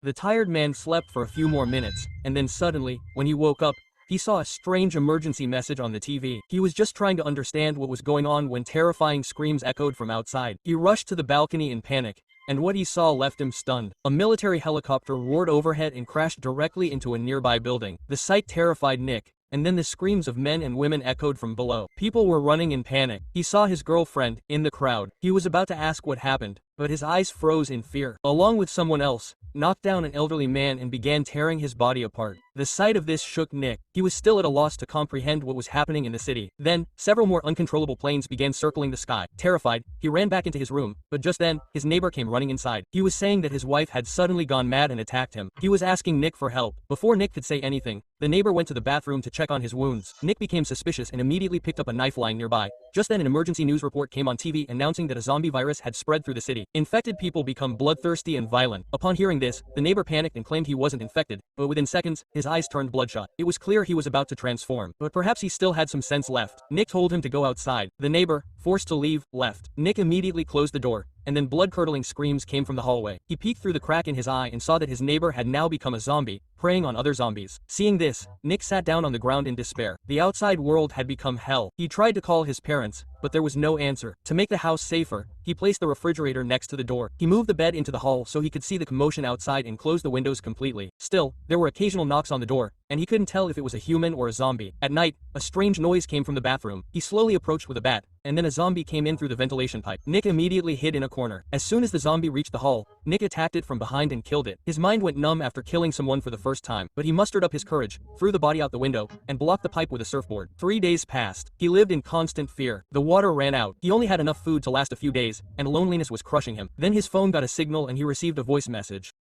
The tired man slept for a few more minutes, and then suddenly, when he woke up, he saw a strange emergency message on the TV. He was just trying to understand what was going on when terrifying screams echoed from outside. He rushed to the balcony in panic, and what he saw left him stunned. A military helicopter roared overhead and crashed directly into a nearby building. The sight terrified Nick, and then the screams of men and women echoed from below. People were running in panic. He saw his girlfriend in the crowd. He was about to ask what happened, but his eyes froze in fear. Along with someone else, knocked down an elderly man and began tearing his body apart. The sight of this shook Nick. He was still at a loss to comprehend what was happening in the city. Then, several more uncontrollable planes began circling the sky. Terrified, he ran back into his room, but just then, his neighbor came running inside. He was saying that his wife had suddenly gone mad and attacked him. He was asking Nick for help. Before Nick could say anything, the neighbor went to the bathroom to check on his wounds. Nick became suspicious and immediately picked up a knife lying nearby. Just then an emergency news report came on TV announcing that a zombie virus had spread through the city. Infected people become bloodthirsty and violent. Upon hearing this, the neighbor panicked and claimed he wasn't infected, but within seconds, his eyes turned bloodshot. It was clear he was about to transform, but perhaps he still had some sense left. Nick told him to go outside. The neighbor, forced to leave, left. Nick immediately closed the door, and then blood-curdling screams came from the hallway. He peeked through the crack in his eye and saw that his neighbor had now become a zombie, preying on other zombies. Seeing this, Nick sat down on the ground in despair. The outside world had become hell. He tried to call his parents, but there was no answer. To make the house safer, he placed the refrigerator next to the door. He moved the bed into the hall so he could see the commotion outside and closed the windows completely. Still, there were occasional knocks on the door, and he couldn't tell if it was a human or a zombie. At night, a strange noise came from the bathroom. He slowly approached with a bat, and then a zombie came in through the ventilation pipe. Nick immediately hid in a corner. As soon as the zombie reached the hall, Nick attacked it from behind and killed it. His mind went numb after killing someone for the first time, but he mustered up his courage, threw the body out the window, and blocked the pipe with a surfboard. 3 days passed. He lived in constant fear. The water ran out. He only had enough food to last a few days, and loneliness was crushing him. Then his phone got a signal and he received a voice message.